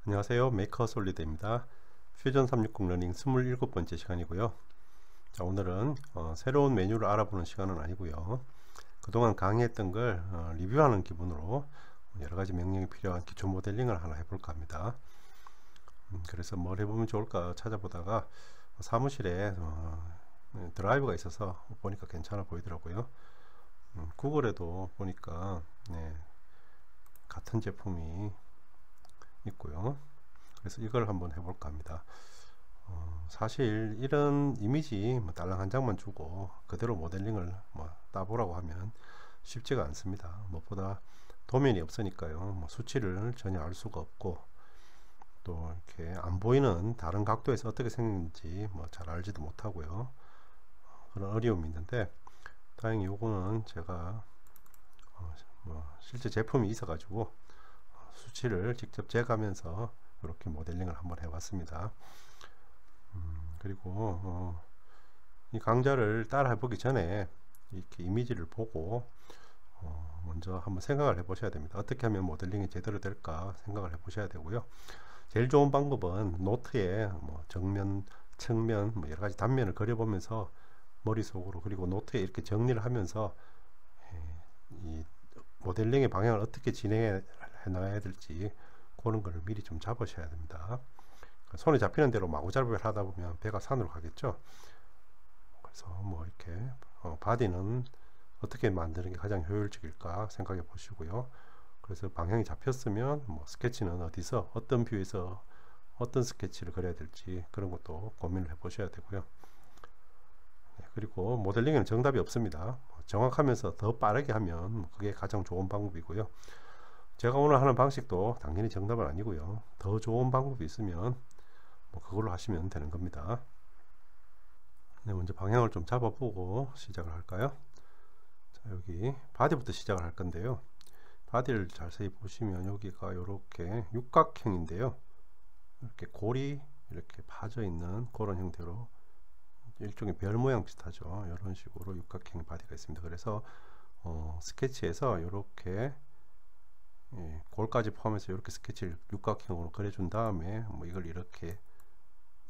안녕하세요. 메이커 솔리드입니다. 퓨전 360 러닝 27번째 시간이고요. 자, 오늘은 새로운 메뉴를 알아보는 시간은 아니고요. 그동안 강의했던 걸 리뷰하는 기분으로 여러가지 명령이 필요한 기초 모델링을 하나 해볼까 합니다. 그래서 뭘 해보면 좋을까 찾아보다가 사무실에 드라이브가 있어서 보니까 괜찮아 보이더라고요. 구글에도 보니까 같은 제품이 있고요. 그래서 이걸 한번 해볼까 합니다. 사실 이런 이미지 딸랑 한 장만 주고 그대로 모델링을 따보라고 하면 쉽지가 않습니다. 무엇보다 도면이 없으니까요. 수치를 전혀 알 수가 없고 또 이렇게 안 보이는 다른 각도에서 어떻게 생겼는지 잘 알지도 못하고요. 그런 어려움이 있는데 다행히 요거는 제가 실제 제품이 있어 가지고 수치를 직접 재가면서 이렇게 모델링을 한번 해봤습니다. 그리고 이 강좌를 따라 해보기 전에 이렇게 이미지를 보고 먼저 한번 생각을 해보셔야 됩니다. 어떻게 하면 모델링이 제대로 될까 생각을 해보셔야 되고요. 제일 좋은 방법은 노트에 정면, 측면, 여러가지 단면을 그려보면서 머릿속으로 그리고 노트에 이렇게 정리를 하면서 이 모델링의 방향을 어떻게 진행해 나가야 될지 그런 걸 미리 좀 잡으셔야 됩니다. 손에 잡히는 대로 마구잡이를 하다 보면 배가 산으로 가겠죠. 그래서 이렇게 바디는 어떻게 만드는 게 가장 효율적일까 생각해 보시고요. 그래서 방향이 잡혔으면 스케치는 어디서 어떤 뷰에서 어떤 스케치를 그려야 될지 그런 것도 고민을 해 보셔야 되고요. 그리고 모델링에는 정답이 없습니다. 정확하면서 더 빠르게 하면 그게 가장 좋은 방법이고요. 제가 오늘 하는 방식도 당연히 정답은 아니고요. 더 좋은 방법이 있으면 그걸로 하시면 되는 겁니다. 먼저 방향을 좀 잡아보고 시작을 할까요? 자, 여기 바디부터 시작을 할 건데요. 바디를 자세히 보시면 여기가 이렇게 육각형인데요. 이렇게 골이 이렇게 파져 있는 그런 형태로 일종의 별 모양 비슷하죠. 이런 식으로 육각형 바디가 있습니다. 그래서 스케치에서 이렇게 골까지 포함해서 이렇게 스케치를 육각형으로 그려준 다음에 이걸 이렇게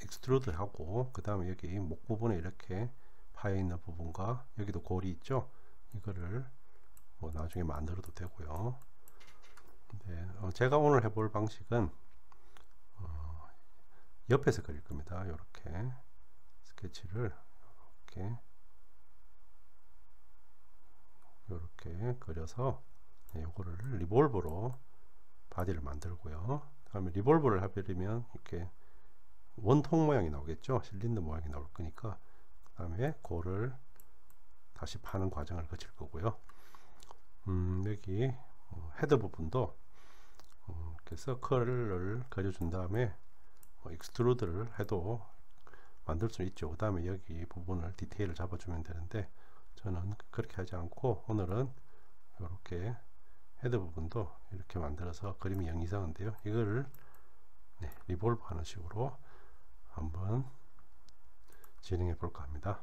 익스트루드 하고 그 다음에 여기 목 부분에 이렇게 파여 있는 부분과 여기도 골이 있죠. 이거를 나중에 만들어도 되고요. 제가 오늘 해볼 방식은 옆에서 그릴 겁니다. 이렇게 스케치를 이렇게 그려서 이거를 리볼브로 바디를 만들고요. 다음에 리볼브를 해버리면 이렇게 원통 모양이 나오겠죠. 실린더 모양이 나올 거니까 그 다음에 골을 다시 파는 과정을 거칠 거고요. 여기 헤더 부분도 이렇게 서클을 그려준 다음에 익스트루드를 해도 만들 수 있죠. 그 다음에 여기 부분을 디테일을 잡아주면 되는데 저는 그렇게 하지 않고 오늘은 이렇게 헤더 부분도 이렇게 만들어서 그림이 영 이상한데요. 이거를 리볼브 하는 식으로 한번 진행해 볼까 합니다.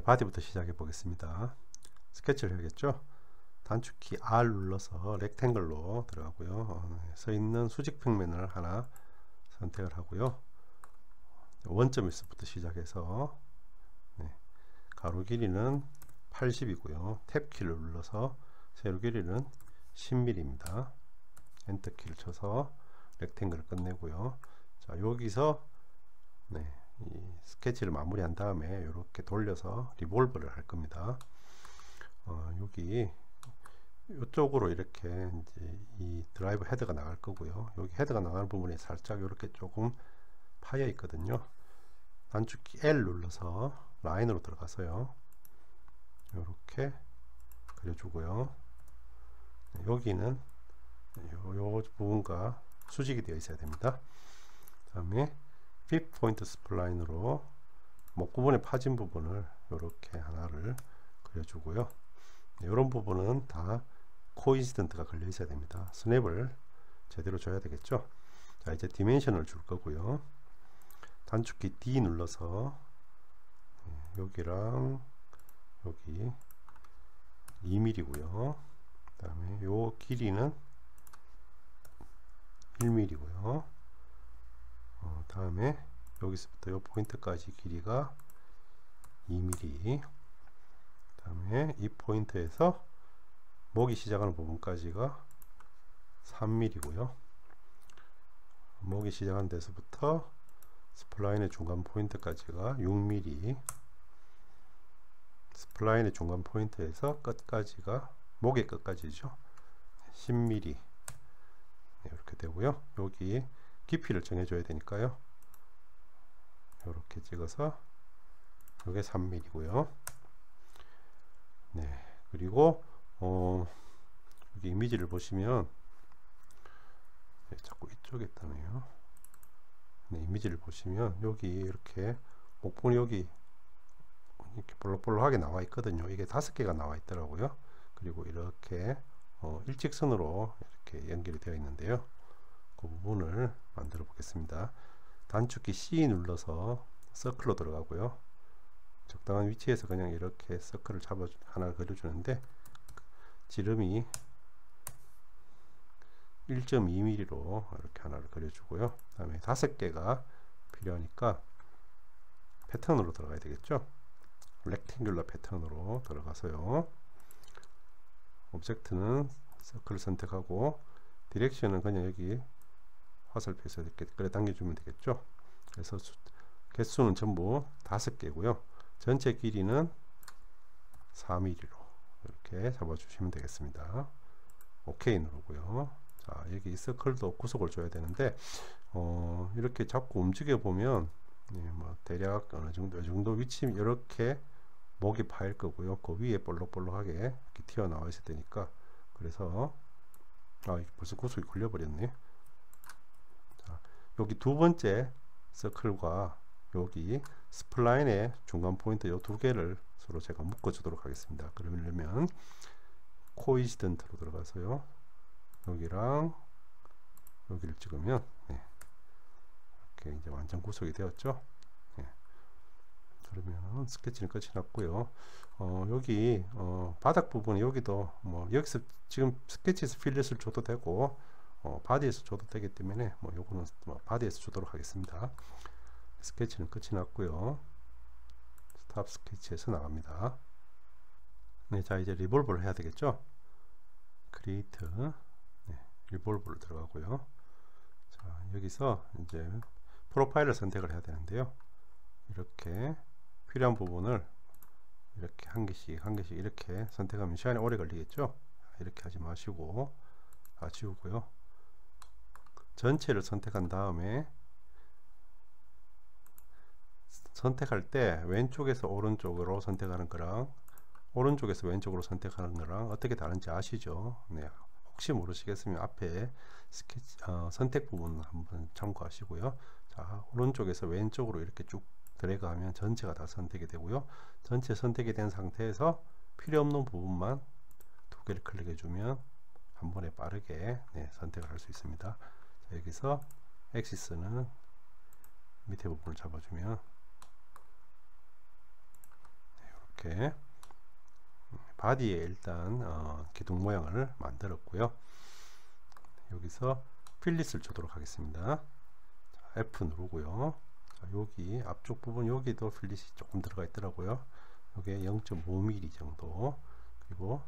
바디부터 시작해 보겠습니다. 스케치를 해야겠죠. 단축키 R 눌러서 렉탱글로 들어가고요. 서 있는 수직 평면을 하나 선택을 하고요. 원점 일수부터 시작해서 가로 길이는 80이고요. 탭 키를 눌러서 세로 길이는 10mm입니다. 엔터 키를 쳐서 렉탱글을 끝내고요. 자, 여기서 이 스케치를 마무리한 다음에 이렇게 돌려서 리볼브를 할 겁니다. 여기 이쪽으로 이렇게 이제 이 드라이브 헤드가 나갈 거고요. 여기 헤드가 나가는 부분에 살짝 이렇게 조금 파여 있거든요. 단축키 L 눌러서 라인으로 들어가서요. 이렇게 그려주고요. 여기는 요 부분과 수직이 되어 있어야 됩니다. 그 다음에 픽 포인트 스플라인으로 목 부분에 파진 부분을 이렇게 하나를 그려주고요. 이런 부분은 다 코인시던트가 걸려 있어야 됩니다. 스냅을 제대로 줘야 되겠죠. 자, 이제 디멘션을 줄 거고요. 단축키 D 눌러서 여기랑 여기 2mm고요. 그 다음에 요 길이는 1mm고요. 다음에 여기서부터 이 포인트까지 길이가 2mm. 다음에 이 포인트에서 목이 시작하는 부분까지가 3mm고요. 목이 시작하는 데서부터 스플라인의 중간 포인트까지가 6mm. 스플라인의 중간 포인트에서 끝까지가 목의 끝까지죠. 10mm. 이렇게 되고요. 여기 깊이를 정해줘야 되니까요. 이렇게 찍어서 이게 3mm고요. 네, 그리고 여기 이미지를 보시면 자꾸 이쪽에 있다네요. 네, 이미지를 보시면 여기 이렇게 목본이 여기 이렇게 볼록볼록하게 나와 있거든요. 이게 5개가 나와 있더라고요. 그리고 이렇게 일직선으로 이렇게 연결이 되어 있는데요. 그 부분을 만들어 보겠습니다. 단축키 C 눌러서 서클로 들어가고요. 적당한 위치에서 그냥 이렇게 서클을 잡아 하나 그려주는데 지름이 1.2mm로 이렇게 하나를 그려주고요. 그 다음에 5개가 필요하니까 패턴으로 들어가야 되겠죠. 렉탱귤러 패턴으로 들어가서요. 오브젝트는 서클을 선택하고 디렉션은 그냥 여기 화살표에서 이렇게 끌어당겨 주면 되겠죠. 그래서 개수는 전부 5개고요. 전체 길이는 4mm로 이렇게 잡아 주시면 되겠습니다. OK 누르고요. 자, 여기 서클도 구속을 줘야 되는데 이렇게 자꾸 움직여 보면 뭐 대략 어느 정도 위치 이렇게 목이 파일 거고요. 그 위에 볼록볼록하게 이렇게 튀어나와 있을 테니까, 그래서 벌써 구속이 걸려 버렸네. 자, 여기 두 번째 서클과 여기 스플라인의 중간 포인트 이 2개를 서로 제가 묶어 주도록 하겠습니다. 그러려면 코인시던트로 들어가서요. 여기랑 여기를 찍으면 이렇게 이제 완전 구속이 되었죠. 그러면 스케치는 끝이 났고요. 여기 바닥 부분에 여기도 뭐 여기서 지금 스케치에서 필렛을 줘도 되고 바디에서 줘도 되기 때문에 뭐 요거는 바디에서 주도록 하겠습니다. 스케치는 끝이 났고요. 스탑 스케치에서 나갑니다. 네, 자 이제 리볼브를 해야 되겠죠. 크리에이트 리볼브를 들어가고요. 자, 여기서 이제 프로파일을 선택을 해야 되는데요. 이렇게 필요한 부분을 이렇게 한 개씩 이렇게 선택하면 시간이 오래 걸리겠죠. 이렇게 하지 마시고 다 지우고요. 전체를 선택한 다음에 선택할 때 왼쪽에서 오른쪽으로 선택하는 거랑 오른쪽에서 왼쪽으로 선택하는 거랑 어떻게 다른지 아시죠? 네, 혹시 모르시겠으면 앞에 스케치, 선택 부분 한번 참고하시고요. 자, 오른쪽에서 왼쪽으로 이렇게 쭉 드래그하면 전체가 다 선택이 되고요. 전체 선택이 된 상태에서 필요 없는 부분만 2개를 클릭해 주면 한 번에 빠르게 선택을 할 수 있습니다. 자, 여기서 엑시스는 밑에 부분을 잡아주면 이렇게 바디에 일단 기둥 모양을 만들었고요. 여기서 필릿을 주도록 하겠습니다. 자, F 누르고요. 자, 여기 앞쪽 부분 여기도 필릿이 조금 들어가 있더라고요. 이게 0.5mm 정도, 그리고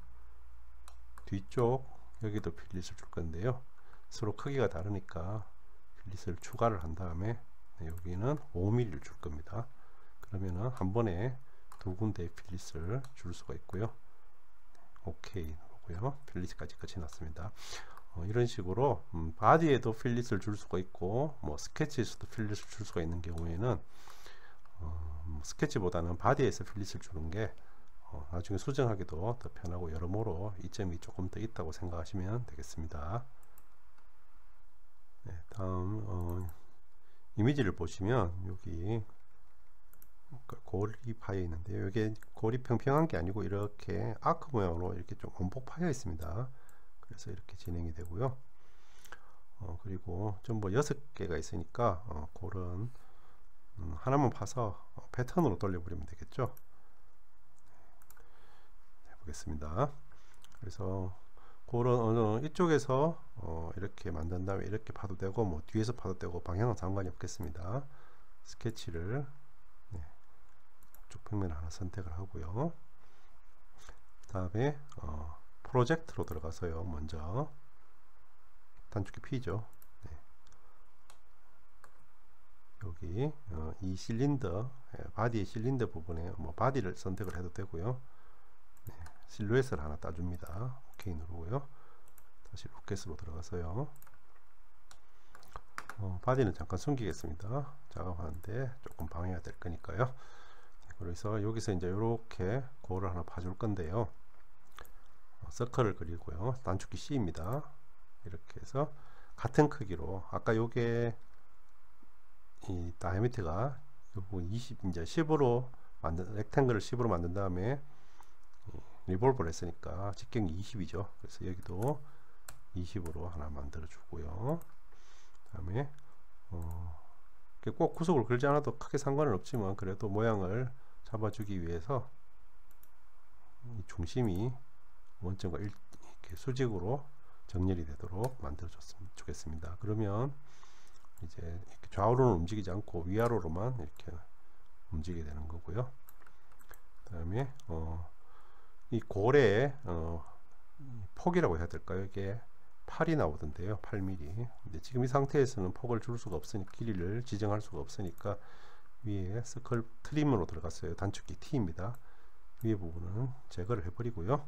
뒤쪽 여기도 필릿을 줄 건데요. 서로 크기가 다르니까 필릿을 추가를 한 다음에 여기는 5mm를 줄 겁니다. 그러면은 한 번에 2군데의 필릿을 줄 수가 있고요. OK 누르고요. 필릿까지 끝이 났습니다. 이런 식으로 바디에도 필릿을 줄 수가 있고 뭐 스케치에서도 필릿을 줄 수가 있는 경우에는 스케치보다는 바디에서 필릿을 주는 게 나중에 수정하기도 더 편하고 여러모로 이점이 조금 더 있다고 생각하시면 되겠습니다. 네, 다음 이미지를 보시면 여기 골이 파여 있는데요. 이게 골이 평평한 게 아니고 이렇게 아크 모양으로 이렇게 좀 원폭 파여 있습니다. 그래서 이렇게 진행이 되고요. 그리고 전부 6개가 있으니까 골은 하나만 파서 패턴으로 돌려버리면 되겠죠. 해보겠습니다. 그래서 그런 이쪽에서 이렇게 만든 다음에 이렇게 파도 되고 뭐 뒤에서 파도 되고 방향은 상관이 없겠습니다. 스케치를 쭉 평면을 하나 선택을 하고요. 그 다음에 프로젝트로 들어가서요. 먼저 단축키 P죠. 여기 이 실린더 바디의 실린더 부분에 뭐 바디를 선택을 해도 되고요. 실루엣을 하나 따줍니다. OK 누르고요. 다시 로켓으로 들어가서요. 바디는 잠깐 숨기겠습니다. 작업하는데 조금 방해가 될 거니까요. 그래서 여기서 이제 이렇게 고를 하나 봐줄 건데요. 서클을 그리고요. 단축키 C입니다. 이렇게 해서 같은 크기로 아까 요게 이 다이아미터가 이 부분 20 이제 10으로 만든 렉탱글을 10으로 만든 다음에 리볼브를 했으니까 직경이 20이죠. 그래서 여기도 20으로 하나 만들어 주고요. 그다음에 꼭 구속을 그리지 않아도 크게 상관은 없지만 그래도 모양을 잡아주기 위해서 이 중심이 원점과 이렇게 수직으로 정렬이 되도록 만들어 주겠습니다. 그러면 이제 이렇게 좌우로는 움직이지 않고 위아래로만 이렇게 움직이게 되는 거고요. 그 다음에 이 고래의 폭이라고 해야 될까요? 이게 8이 나오던데요. 8mm. 근데 지금 이 상태에서는 폭을 줄 수가 없으니 길이를 지정할 수가 없으니까 위에 서클 트림으로 들어갔어요. 단축키 T입니다. 위에 부분은 제거를 해버리고요.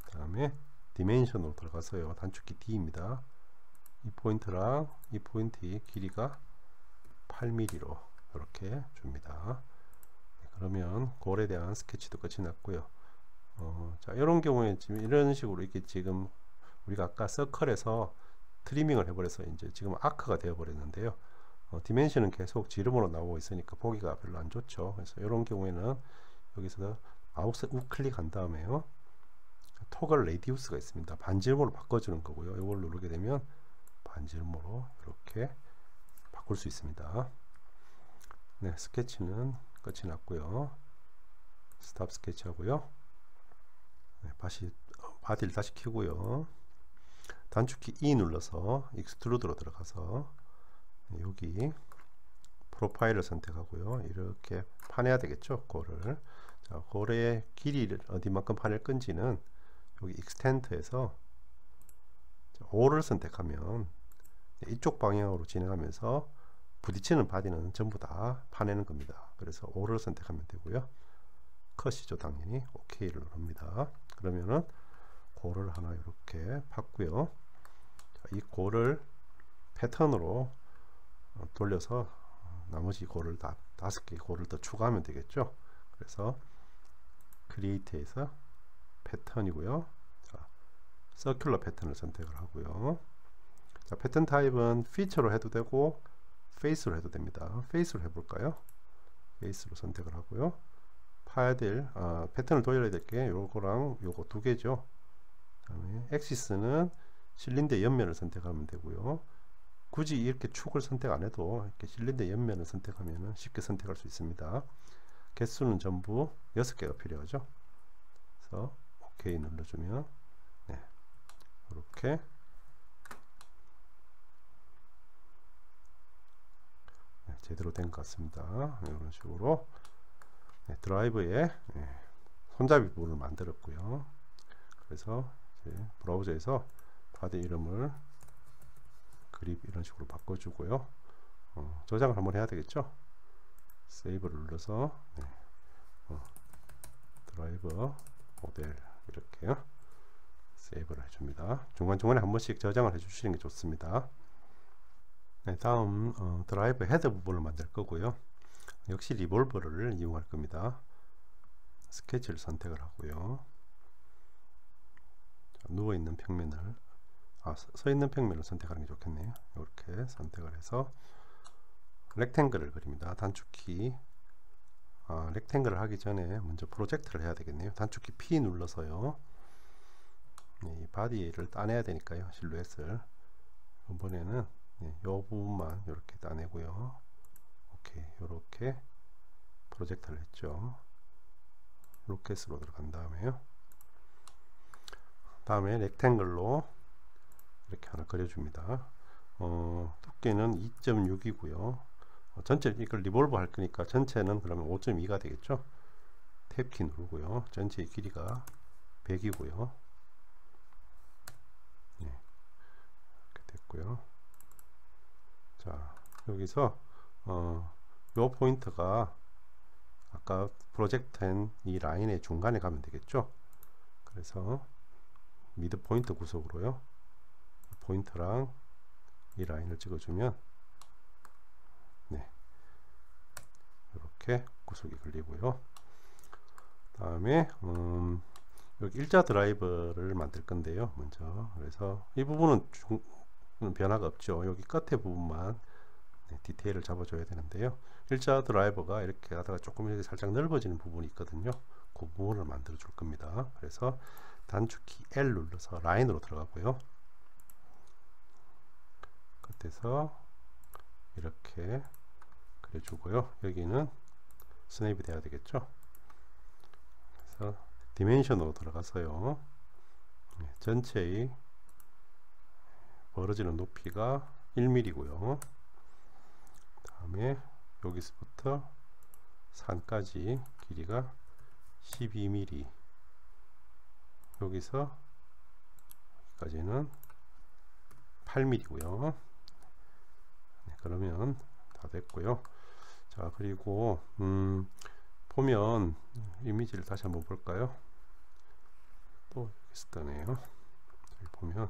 그 다음에 디멘션으로 들어가서요. 단축키 D입니다. 이 포인트랑 이 포인트의 길이가 8mm로 이렇게 줍니다. 그러면 골에 대한 스케치도 끝이 났고요. 자, 이런 경우에 지금 이런 식으로 이렇게 지금 우리가 아까 서클에서 트리밍을 해버려서 이제 지금 아크가 되어 버렸는데요. 디멘션은 계속 지름으로 나오고 있으니까 보기가 별로 안 좋죠. 그래서 이런 경우에는 여기서 마우스 우클릭한 다음에요. 토글 레디우스가 있습니다. 반지름으로 바꿔주는 거고요. 이걸 누르게 되면 반지름으로 이렇게 바꿀 수 있습니다. 네, 스케치는 끝이 났고요. 스탑 스케치 하고요. 네, 바디를 다시 켜고요. 단축키 E 눌러서 익스트루드로 들어가서 여기 프로파일을 선택하고요. 이렇게 파내야 되겠죠. 고를. 자, 고래의 길이를 어디만큼 파낼 건지는 여기 익스텐트에서 5를 선택하면 이쪽 방향으로 진행하면서 부딪히는 바디는 전부 다 파내는 겁니다. 그래서 5를 선택하면 되고요. 컷이죠, 당연히. OK를 누릅니다. 그러면은 고를 하나 이렇게 팠고요. 이 고를 패턴으로 돌려서 나머지 고를 다 5개 고를 더 추가하면 되겠죠. 그래서 크리에이트에서 패턴이고요. 자, 서큘러 패턴을 선택을 하고요. 자, 패턴 타입은 피처로 해도 되고 페이스로 해도 됩니다. 페이스로 해볼까요? 페이스로 선택을 하고요. 파야 될 패턴을 돌려야 될 게 요거랑 요거 두 개죠. 그다음에 엑시스는 실린더 옆면을 선택하면 되고요. 굳이 이렇게 축을 선택 안 해도 이렇게 실린더 옆면을 선택하면 쉽게 선택할 수 있습니다. 개수는 전부 6개가 필요하죠. 그래서 OK 눌러주면 이렇게 제대로 된 것 같습니다. 이런 식으로 드라이브에 손잡이 부분을 만들었고요. 그래서 이제 브라우저에서 바디 이름을 그립 이런 식으로 바꿔주고요. 저장을 한번 해야 되겠죠. 세이브를 눌러서 드라이버 모델 이렇게요. 세이브를 해줍니다. 중간중간에 한 번씩 저장을 해주시는 게 좋습니다. 네, 다음 드라이브 헤더 부분을 만들 거고요. 역시 리볼버를 이용할 겁니다. 스케치를 선택을 하고요. 자, 누워있는 평면을 서있는 평면을 선택하는 게 좋겠네요. 이렇게 선택을 해서 렉탱글을 그립니다. 단축키 렉탱글을 하기 전에 먼저 프로젝트를 해야 되겠네요. 단축키 P 눌러서요. 이 바디를 따내야 되니까요. 실루엣을 이번에는 이 부분만 이렇게 따내고요. 오케이, 이렇게 프로젝트를 했죠. 로켓으로 들어간 다음에요. 다음에 렉탱글로 이렇게 하나 그려줍니다. 두께는 2.6이고요. 전체 이걸 리볼브 할 거니까 전체는 그러면 5.2가 되겠죠. 탭키 누르고요. 전체의 길이가 100이고요. 네, 이렇게 됐고요. 자, 여기서 요 포인트가 아까 프로젝트한 이 라인의 중간에 가면 되겠죠. 그래서 미드 포인트 구속으로요. 포인트랑 이 라인을 찍어주면 네, 이렇게 구속이 걸리고요. 다음에 여기 일자 드라이버를 만들 건데요. 먼저 그래서 이 부분은 변화가 없죠. 여기 끝에 부분만 네, 디테일을 잡아줘야 되는데요. 일자 드라이버가 이렇게 하다가 조금 이렇게 살짝 넓어지는 부분이 있거든요. 그 부분을 만들어 줄 겁니다. 그래서 단축키 L 눌러서 라인으로 들어가고요. 끝에서 이렇게 그려주고요. 여기는 스냅이 돼야 되겠죠. 그래서 디멘션으로 들어가서요. 네, 전체의 벌어지는 높이가 1mm고요. 다음에 여기서부터 산까지 길이가 12mm, 여기서 여기까지는 8mm고요. 네, 그러면 다 됐고요. 자, 그리고 보면 이미지를 다시 한번 볼까요? 또 여기서 떠네요. 여기 보면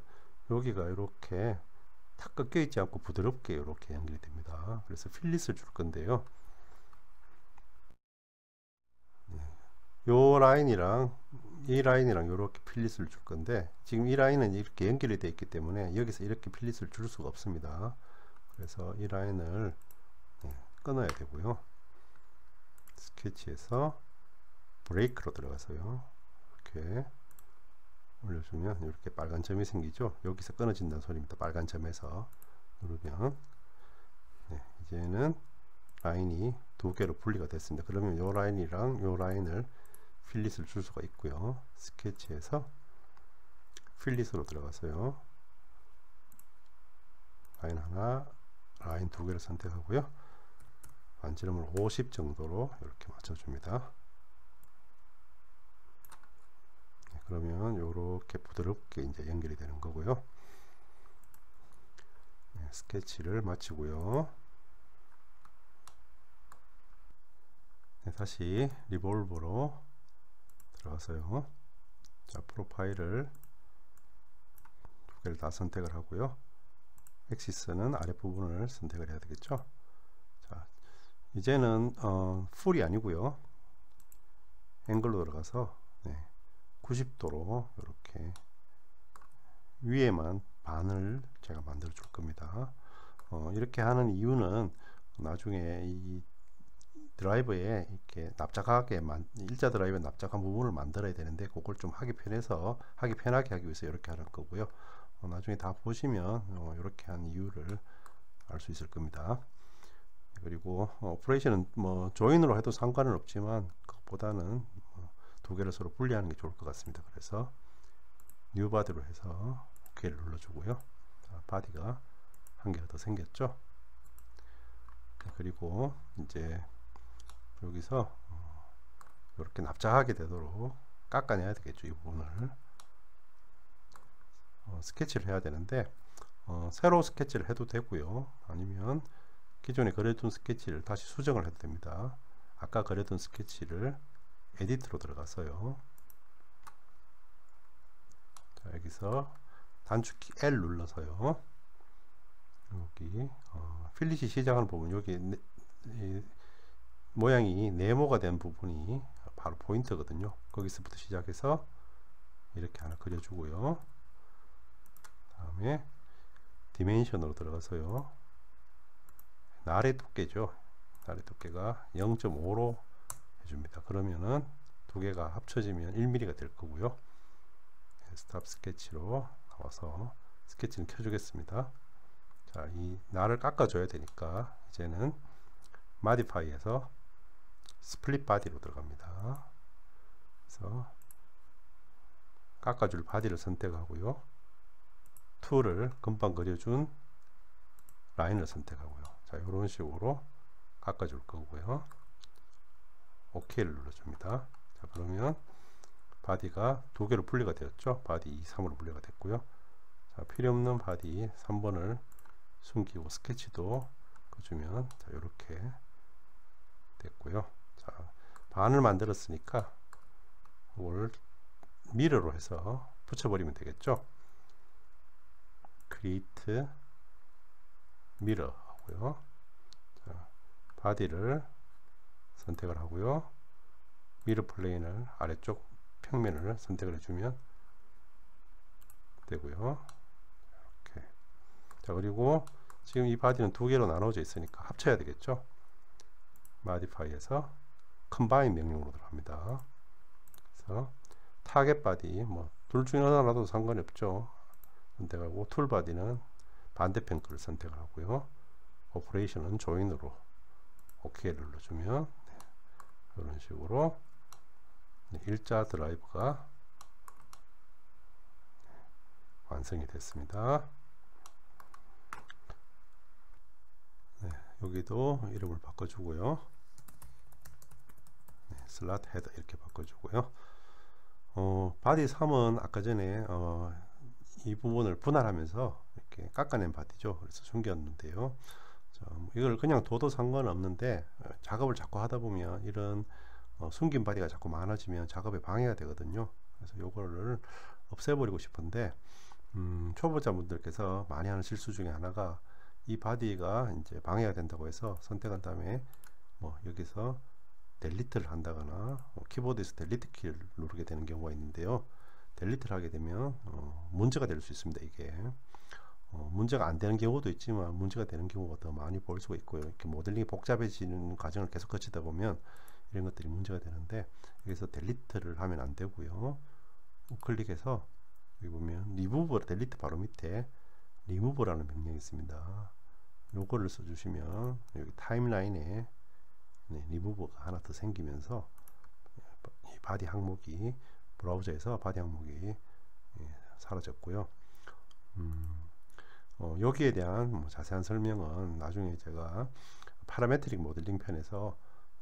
여기가 이렇게 탁 꺾여 있지 않고 부드럽게 이렇게 연결이 됩니다. 그래서 필릿을 줄 건데요. 요 라인이랑 이 라인이랑 이렇게 필릿을 줄 건데, 지금 이 라인은 이렇게 연결이 되어 있기 때문에 여기서 이렇게 필릿을 줄 수가 없습니다. 그래서 이 라인을 끊어야 되고요. 스케치에서 브레이크로 들어가서요. 이렇게 올려주면 이렇게 빨간 점이 생기죠. 여기서 끊어진다는 소리입니다. 빨간 점에서 누르면 네, 이제는 라인이 두 개로 분리가 됐습니다. 그러면 이 라인이랑 이 라인을 필릿을 줄 수가 있고요. 스케치에서 필릿으로 들어가서요. 라인 하나, 라인 두 개를 선택하고요. 반지름을 50 정도로 이렇게 맞춰줍니다. 네, 그러면 이렇게 부드럽게 이제 연결이 되는 거고요. 네, 스케치를 마치고요. 네, 다시 리볼버로 들어가서요. 자, 프로파일을 두 개를 다 선택을 하고요. 엑시스는 아랫부분을 선택을 해야 되겠죠. 자, 이제는 풀이 아니고요. 앵글로 들어가서 90도로 이렇게 위에만 반을 제가 만들어 줄 겁니다. 이렇게 하는 이유는 나중에 이 드라이버에 이렇게 납작하게 일자 드라이버에 납작한 부분을 만들어야 되는데, 그걸 좀 하기 편하게 하기 위해서 이렇게 하는 거고요. 나중에 다 보시면 이렇게 한 이유를 알 수 있을 겁니다. 그리고 오퍼레이션은 뭐 조인으로 해도 상관은 없지만 그것보다는 두 개를 서로 분리하는 게 좋을 것 같습니다. 그래서 뉴 바디로 해서 OK를 눌러주고요. 자, 바디가 한 개가 더 생겼죠. 그리고 이제 여기서 이렇게 납작하게 되도록 깎아내야 되겠죠. 이 부분을 스케치를 해야 되는데, 새로 스케치를 해도 되고요. 아니면 기존에 그려둔 스케치를 다시 수정을 해도 됩니다. 아까 그려둔 스케치를 에디트로 들어가서요. 자, 여기서 단축키 L 눌러서요. 여기 필릿이 시작하는 부분, 여기 모양이 네모가 된 부분이 바로 포인트거든요. 거기서부터 시작해서 이렇게 하나 그려주고요. 다음에 디멘션으로 들어가서요. 날의 두께죠. 날의 두께가 0.5로 해줍니다. 그러면은 두 개가 합쳐지면 1mm가 될 거고요. 스탑 스케치로 나와서 스케치는 켜주겠습니다. 자, 이 날을 깎아줘야 되니까 이제는 마디파이에서 스플릿 바디로 들어갑니다. 그래서 깎아줄 바디를 선택하고요. 툴을 금방 그려준 라인을 선택하고요. 자, 이런 식으로 깎아줄 거고요. OK를 눌러줍니다. 자, 그러면 바디가 두 개로 분리가 되었죠. 바디 2, 3으로 분리가 됐고요. 자, 필요 없는 바디 3번을 숨기고 스케치도 그어주면 자, 이렇게 됐고요. 자, 반을 만들었으니까 이걸 미러로 해서 붙여버리면 되겠죠. create mirror 하고요. 자, 바디를 선택을 하고요. 미러 플레인을 아래쪽 평면을 선택을 해주면 되고요. 이렇게. 자, 그리고 지금 이 바디는 두 개로 나눠져 있으니까 합쳐야 되겠죠. modify에서 combine 명령으로 들어갑니다. 그래서 타겟 바디 뭐 둘 중에 하나라도 상관이 없죠. 선택하고 툴 바디는 반대편 거를 선택을 하고요. 오퍼레이션은 조인으로 OK를 눌러주면 이런 식으로 일자 드라이브가 완성이 됐습니다. 네, 여기도 이름을 바꿔주고요. 네, 슬롯 헤더 이렇게 바꿔주고요. 바디 3은 아까 전에 이 부분을 분할하면서 이렇게 깎아낸 바디죠. 그래서 숨겼는데요. 자, 이걸 그냥 둬도 상관없는데 작업을 자꾸 하다 보면 이런 숨긴 바디가 자꾸 많아지면 작업에 방해가 되거든요. 그래서 요거를 없애버리고 싶은데 초보자분들께서 많이 하는 실수 중에 하나가 이 바디가 이제 방해가 된다고 해서 선택한 다음에 뭐 여기서 델리트를 한다거나 키보드에서 델리트 키를 누르게 되는 경우가 있는데요. 델리트를 하게 되면 문제가 될 수 있습니다. 이게 문제가 안 되는 경우도 있지만 문제가 되는 경우가 더 많이 볼 수가 있고요. 이렇게 모델링이 복잡해지는 과정을 계속 거치다 보면 이런 것들이 문제가 되는데 여기서 델리트를 하면 안 되고요. 클릭해서 여기 보면 리무버 델리트 바로 밑에 리무버라는 명령이 있습니다. 요거를 써주시면 여기 타임라인에 리무버가 하나 더 생기면서 이 바디 항목이 브라우저에서 바디 항목이 사라졌고요. 여기에 대한 뭐 자세한 설명은 나중에 제가 파라메트릭 모델링 편에서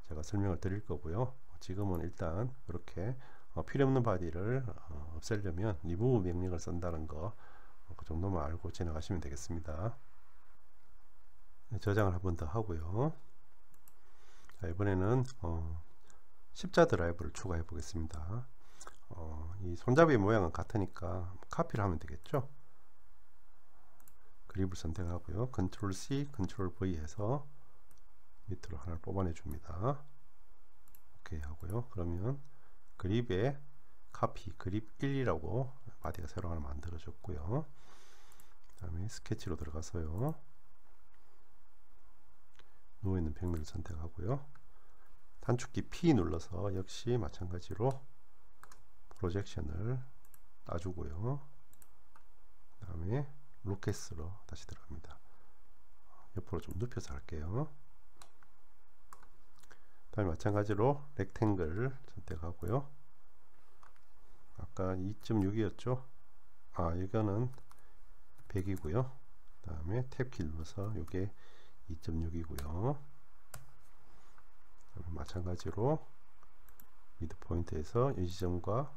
제가 설명을 드릴 거고요. 지금은 일단 이렇게 필요 없는 바디를 없애려면 리무브 명령을 쓴다는 거 그 정도만 알고 지나가시면 되겠습니다. 저장을 한 번 더 하고요. 자, 이번에는 십자 드라이브를 추가해 보겠습니다. 이 손잡이 모양은 같으니까 카피를 하면 되겠죠. 그립을 선택하고요. 컨트롤 C, 컨트롤 V 해서 밑으로 하나를 뽑아내 줍니다. 오케이 하고요. 그러면 그립에 카피, 그립 1이라고 바디가 새로 하나 만들어졌고요. 그 다음에 스케치로 들어가서요. 누워있는 평면을 선택하고요. 단축키 P 눌러서 역시 마찬가지로 프로젝션을 따주고요. 그 다음에 로켓으로 다시 들어갑니다. 옆으로 좀 눕혀서 할게요. 그 다음에 마찬가지로 렉탱글 선택하고요. 아까 2.6이었죠. 이거는 100이고요. 그 다음에 탭키 눌러서 이게 2.6이고요. 마찬가지로 미드 포인트에서 이 지점과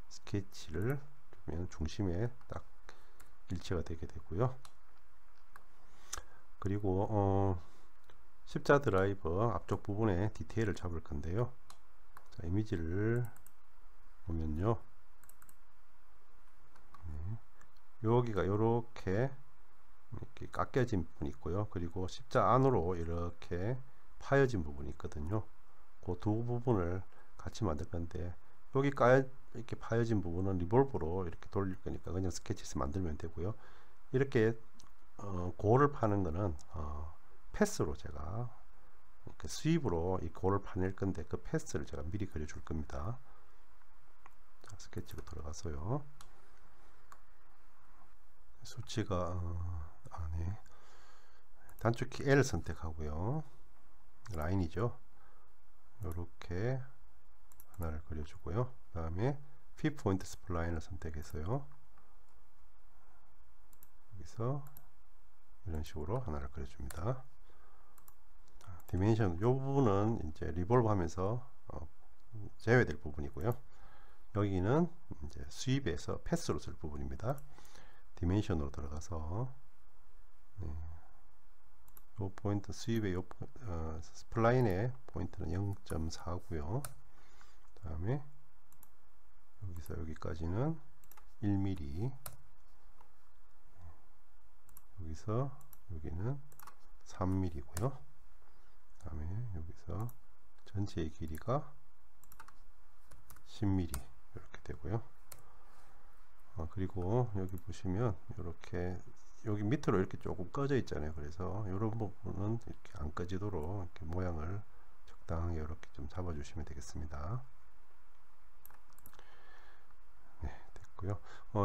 스케치를 주면 중심에 딱 일치가 되게 되고요. 그리고 십자 드라이버 앞쪽 부분에 디테일을 잡을 건데요. 자, 이미지를 보면요. 여기가 이렇게 깎여진 부분이 있고요. 그리고 십자 안으로 이렇게 파여진 부분이 있거든요. 그 두 부분을 같이 만들 건데 여기 이렇게 파여진 부분은 리볼브로 이렇게 돌릴 거니까 그냥 스케치에서 만들면 되고요. 이렇게 고를 파는 거는 패스로 제가 이렇게 스윕으로 이 고를 파낼 건데 그 패스를 제가 미리 그려줄 겁니다. 자, 스케치로 들어가서요. 수치가 네. 단축키 L 선택하고요. 라인이죠. 이렇게 하나를 그려주고요. 그 다음에 핏 포인트 스플라인을 선택해서요. 여기서 이런 식으로 하나를 그려줍니다. 디멘션 이 부분은 이제 리볼브 하면서 제외될 부분이고요. 여기는 이제 수입에서 패스로 쓸 부분입니다. 디멘션으로 들어가서 이 포인트 수입의 스플라인의 포인트는 0.4고요. 다음에 여기서 여기까지는 1mm, 여기서 여기는 3mm고요. 다음에 여기서 전체의 길이가 10mm 이렇게 되고요. 그리고 여기 보시면 이렇게 여기 밑으로 이렇게 조금 꺼져 있잖아요. 그래서 이런 부분은 이렇게 안 꺼지도록 이렇게 모양을 적당하게 이렇게 좀 잡아 주시면 되겠습니다. 네, 됐고요.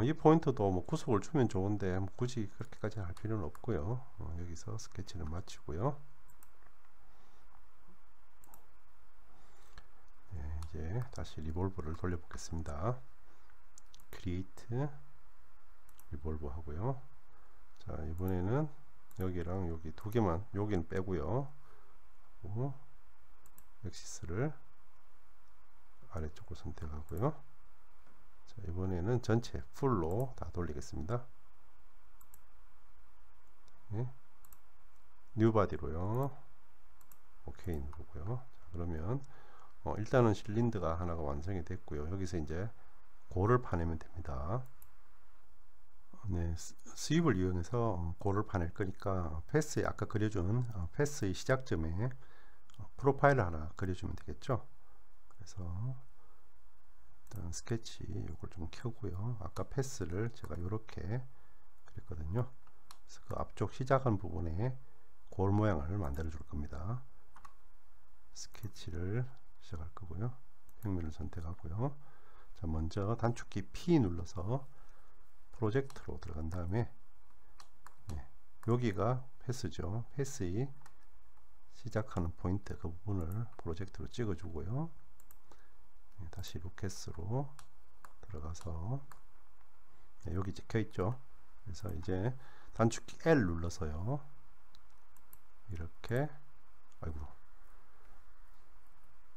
이 포인트도 뭐 구속을 주면 좋은데 뭐 굳이 그렇게까지 할 필요는 없고요. 여기서 스케치는 마치고요. 네, 이제 다시 리볼브를 돌려 보겠습니다. 크리에이트 리볼브 하고요. 자, 이번에는 여기랑 여기 두 개만, 여기는 빼고요. 엑시스를 아래쪽으로 선택하고요. 자, 이번에는 전체 풀로 다 돌리겠습니다. 네. 뉴 바디로요. 오케이 누르고요. 자, 그러면 일단은 실린더가 하나가 완성이 됐고요. 여기서 이제 골을 파내면 됩니다. 네, 수입을 이용해서 골을 파낼 거니까 패스에 아까 그려준 패스의 시작점에 프로파일을 하나 그려주면 되겠죠. 그래서 일단 스케치 이걸 좀 켜고요. 아까 패스를 제가 이렇게 그랬거든요. 그래서 그 앞쪽 시작한 부분에 골 모양을 만들어 줄 겁니다. 스케치를 시작할 거고요. 평면을 선택하고요. 자, 먼저 단축키 P 눌러서 프로젝트로 들어간 다음에 여기가 패스죠. 패스의 시작하는 포인트 그 부분을 프로젝트로 찍어 주고요. 다시 로켓으로 들어가서 여기 찍혀 있죠. 그래서 이제 단축키 L 눌러서요. 이렇게 아이고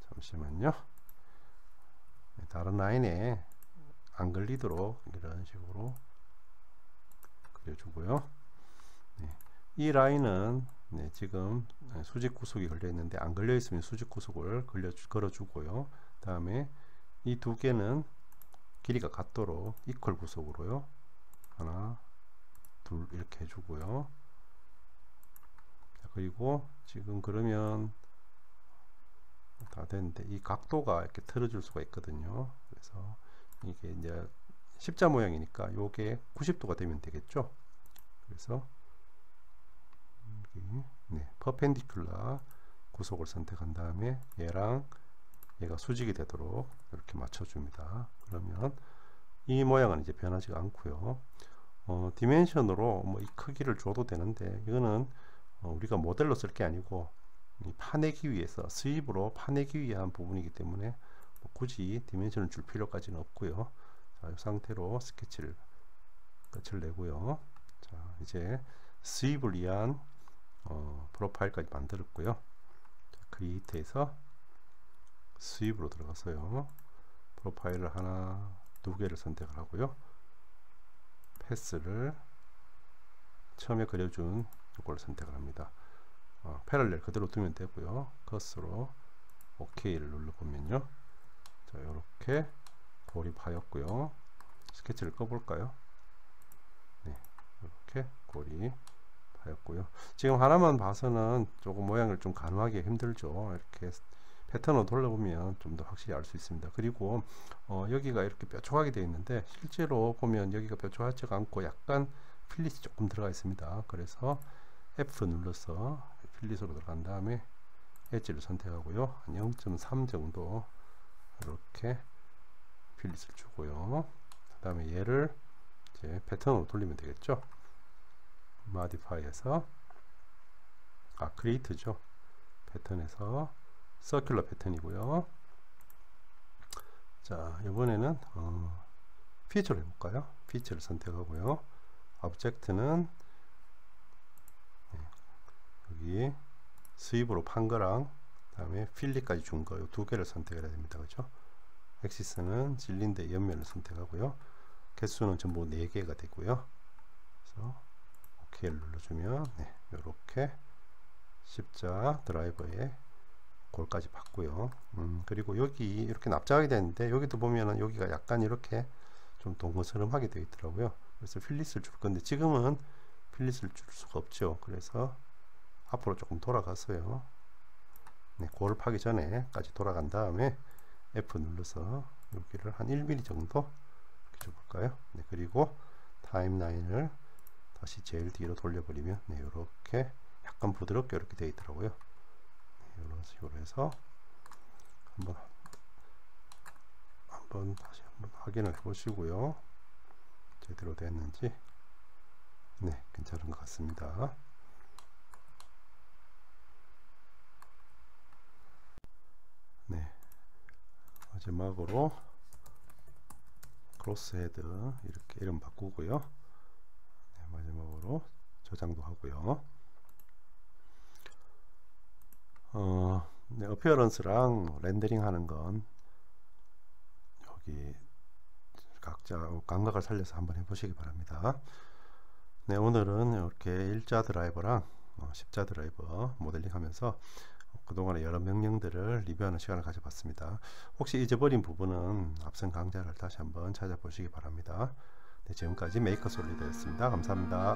잠시만요. 다른 라인에 안 걸리도록 이런 식으로 그려주고요. 이 라인은 지금 수직 구속이 걸려 있는데 안 걸려 있으면 수직 구속을 걸어주고요. 다음에 이 두 개는 길이가 같도록 이퀄 구속으로요. 하나, 둘 이렇게 해주고요. 그리고 지금 그러면 다 됐는데 이 각도가 이렇게 틀어줄 수가 있거든요. 그래서 이게 이제 십자 모양이니까 요게 90도가 되면 되겠죠. 그래서 여기 퍼펜디큘라 구속을 선택한 다음에 얘랑 얘가 수직이 되도록 이렇게 맞춰줍니다. 그러면 이 모양은 이제 변하지가 않고요. 디멘션으로 뭐 이 크기를 줘도 되는데 이거는 우리가 모델로 쓸 게 아니고 파내기 위해서 수입으로 파내기 위한 부분이기 때문에 뭐 굳이 디멘션을 줄 필요까지는 없고요. 자, 이 상태로 스케치를 끝을 내고요. 자, 이제 수입을 위한 프로파일까지 만들었고요. 자, 크리에이트에서 수입으로 들어가서요. 프로파일을 하나, 두 개를 선택을 하고요. 패스를 처음에 그려준 이걸 선택을 합니다. 패럴렐 그대로 두면 되고요. 커서로 OK를 눌러보면요. 자, 이렇게 골이 파였고요. 스케치를 꺼볼까요? 네, 이렇게 골이 파였고요. 지금 하나만 봐서는 조금 모양을 좀 가늠하기 힘들죠. 이렇게 패턴을 돌려보면 좀 더 확실히 알 수 있습니다. 그리고 여기가 이렇게 뾰족하게 되어 있는데 실제로 보면 여기가 뾰족하지가 않고 약간 필릿이 조금 들어가 있습니다. 그래서 F 눌러서 필릿으로 들어간 다음에 엣지를 선택하고요. 한 0.3 정도 이렇게 필릿을 주고요. 그 다음에 얘를 이제 패턴으로 돌리면 되겠죠. Modify에서 Create죠. 패턴에서 서큘러 패턴이고요. 자, 이번에는 피처를 해볼까요? 피처를 선택하고요. 오브젝트는 여기 수입으로 판 거랑 다음에 필리까지 준 거 이 두 개를 선택해야 됩니다. 그죠? 엑시스는 실린더의 옆면을 선택하고요. 개수는 전부 4개가 되고요. 그래서 OK를 눌러주면 이렇게 십자 드라이버에 골까지 봤고요. 그리고 여기 이렇게 납작하게 되는데 여기도 보면은 여기가 약간 이렇게 좀 동그스름하게 되어 있더라고요. 그래서 필릿을 줄 건데 지금은 필릿을 줄 수가 없죠. 그래서 앞으로 조금 돌아가서요. 골 파기 전에까지 돌아간 다음에 F 눌러서 여기를 한 1mm 정도 이렇게 줘볼까요? 그리고 타임라인을 다시 제일 뒤로 돌려버리면 이렇게 약간 부드럽게 이렇게 되어 있더라고요. 이런 식으로 해서 다시 한번 확인을 해 보시고요. 제대로 됐는지. 괜찮은 것 같습니다. 마지막으로 크로스 헤드 이렇게 이름 바꾸고요. 마지막으로 저장도 하고요. 어피어런스랑 렌더링 하는 건 여기 각자 감각을 살려서 한번 해보시기 바랍니다. 오늘은 이렇게 일자 드라이버랑 십자 드라이버 모델링 하면서 그동안의 여러 명령들을 리뷰하는 시간을 가져봤습니다. 혹시 잊어버린 부분은 앞선 강좌를 다시 한번 찾아보시기 바랍니다. 지금까지 메이커 솔리드였습니다. 감사합니다.